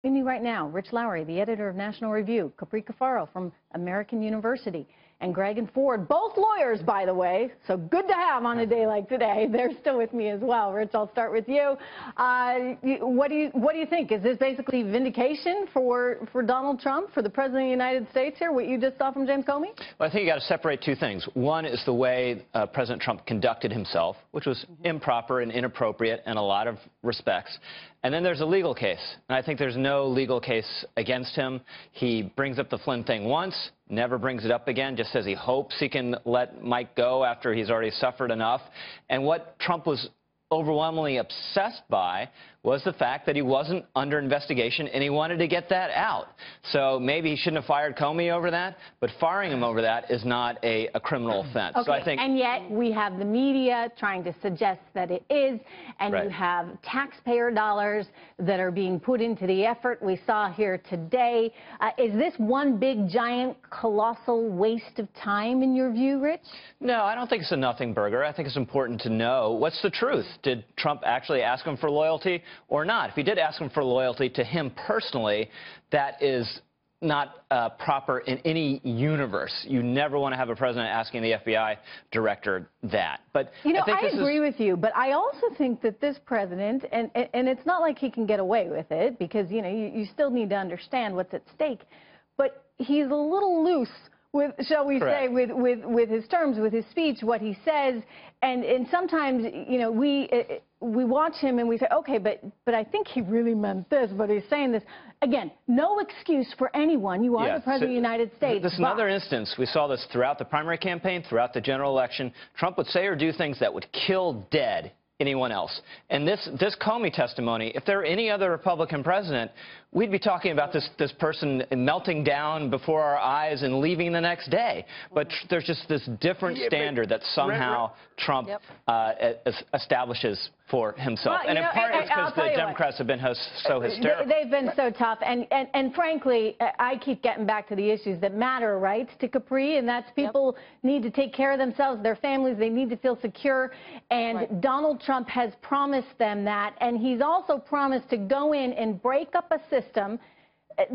Joining me right now, Rich Lowry, the editor of National Review, Capri Cafaro from American University, and Greg and Ford, both lawyers, by the way, so good to have on a day like today. They're still with me as well. Rich, I'll start with you. What do you think? Is this basically vindication for Donald Trump, for the President of the United States here, what you just saw from James Comey? Well, I think you got to separate two things. One is the way President Trump conducted himself, which was improper and inappropriate in a lot of respects. And then there's a legal case. And I think there's no legal case against him. He brings up the Flynn thing once, never brings it up again, just says he hopes he can let Mike go after he's already suffered enough. And what Trump was overwhelmingly obsessed by was the fact that he wasn't under investigation, and he wanted to get that out. So maybe he shouldn't have fired Comey over that, but firing him over that is not a criminal offense. Okay, so I think, and yet we have the media trying to suggest that it is, and right. You have taxpayer dollars that are being put into the effort we saw here today. Is this one big, giant, colossal waste of time in your view, Rich? No, I don't think it's a nothing burger. I think it's important to know what's the truth. Did Trump actually ask him for loyalty or not? If he did ask him for loyalty to him personally, that is not proper in any universe. You never want to have a president asking the FBI director that. But you know, I agree with you, but I also think that this president, and it's not like he can get away with it, because you know you still need to understand what's at stake, but he's a little loose with, shall we say, with his terms, with his speech, what he says, and sometimes, you know, we watch him and we say, okay, but I think he really meant this, but he's saying this. Again, no excuse for anyone. You are the President of the United States. This is another instance. We saw this throughout the primary campaign, throughout the general election. Trump would say or do things that would kill dead anyone else. And this Comey testimony, if there were any other Republican president, we'd be talking about this person melting down before our eyes and leaving the next day. But there's just this different standard that somehow Trump establishes for himself. Well, and in part it's because the Democrats have been so hysterical. They've been so tough. And frankly, I keep getting back to the issues that matter, right, to Capri, and that's people need to take care of themselves, their families. They need to feel secure. And Donald Trump has promised them that. And he's also promised to go in and break up a system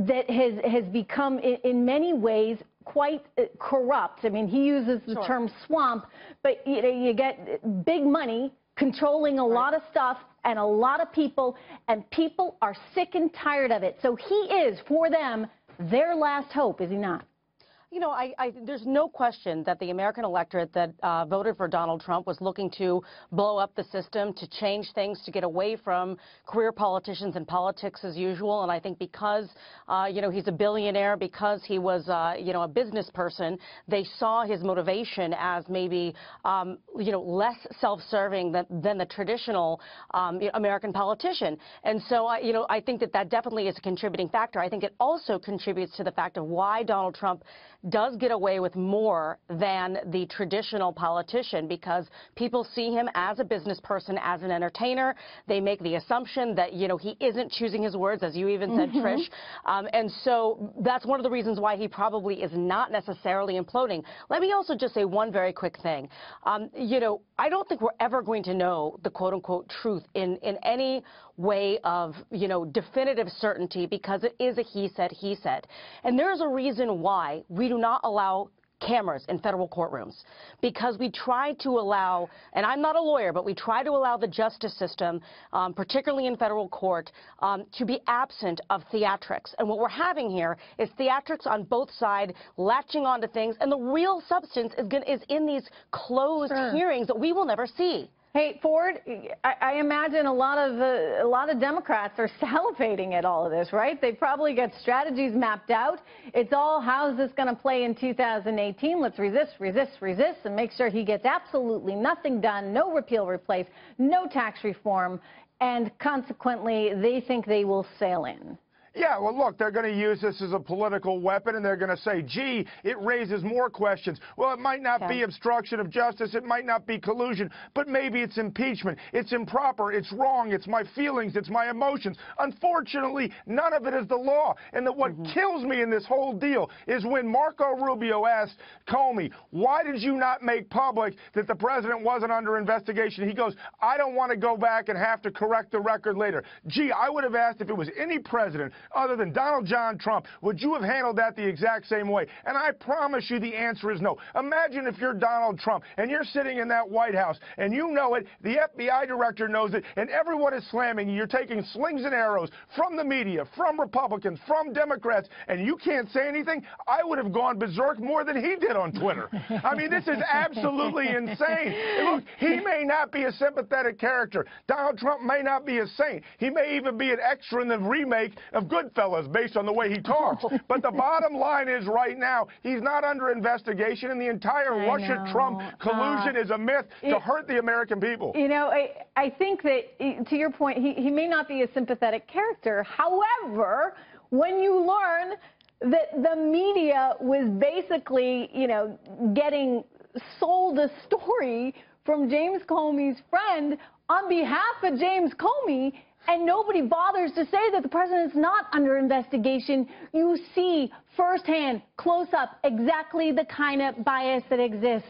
that has become, in many ways, quite corrupt. I mean, he uses the term swamp, but you know, you get big money controlling a lot of stuff and a lot of people, and people are sick and tired of it. So he is, for them, their last hope, is he not? You know, there's no question that the American electorate that voted for Donald Trump was looking to blow up the system, to change things, to get away from career politicians and politics as usual. And I think because, you know, he's a billionaire, because he was, you know, a business person, they saw his motivation as maybe, you know, less self-serving than the traditional American politician. And so, you know, I think that definitely is a contributing factor. I think it also contributes to the fact of why Donald Trump does get away with more than the traditional politician, because people see him as a business person, as an entertainer. They make the assumption that, you know, he isn't choosing his words, as you even said, Trish. And so that's one of the reasons why he probably is not necessarily imploding. Let me also just say one very quick thing. You know, I don't think we're ever going to know the quote-unquote truth in any way of, you know, definitive certainty, because it is a he said, he said. And there's a reason why we do not allow cameras in federal courtrooms, because we try to allow, and I'm not a lawyer, but we try to allow the justice system, particularly in federal court, to be absent of theatrics. And what we're having here is theatrics on both sides, latching onto things, and the real substance is in these closed hearings that we will never see. Hey, Ford, I imagine a lot of Democrats are salivating at all of this, right? They probably got strategies mapped out. It's all, how's this going to play in 2018? Let's resist, and make sure he gets absolutely nothing done, no repeal, replace, no tax reform, and consequently, they think they will sail in. Yeah, well, look, they're going to use this as a political weapon, and they're going to say, gee, it raises more questions. Well, it might not be obstruction of justice. It might not be collusion, but maybe it's impeachment. It's improper. It's wrong. It's my feelings. It's my emotions. Unfortunately, none of it is the law. And what kills me in this whole deal is when Marco Rubio asked Comey, why did you not make public that the president wasn't under investigation? He goes, I don't want to go back and have to correct the record later. Gee, I would have asked if it was any president other than Donald John Trump, would you have handled that the exact same way? And I promise you the answer is no. Imagine if you're Donald Trump and you're sitting in that White House and you know it, the FBI director knows it, and everyone is slamming you. You're taking slings and arrows from the media, from Republicans, from Democrats, and you can't say anything. I would have gone berserk more than he did on Twitter. I mean, this is absolutely insane. And look, he may not be a sympathetic character. Donald Trump may not be a saint. He may even be an extra in the remake of Goodfellas based on the way he talks. But the bottom line is right now, he's not under investigation, and the entire Russia-Trump collusion is a myth to hurt the American people. You know, I think that, to your point, he may not be a sympathetic character. However, when you learn that the media was basically, you know, getting sold a story from James Comey's friend on behalf of James Comey, and nobody bothers to say that the president's not under investigation, you see firsthand, close up, exactly the kind of bias that exists.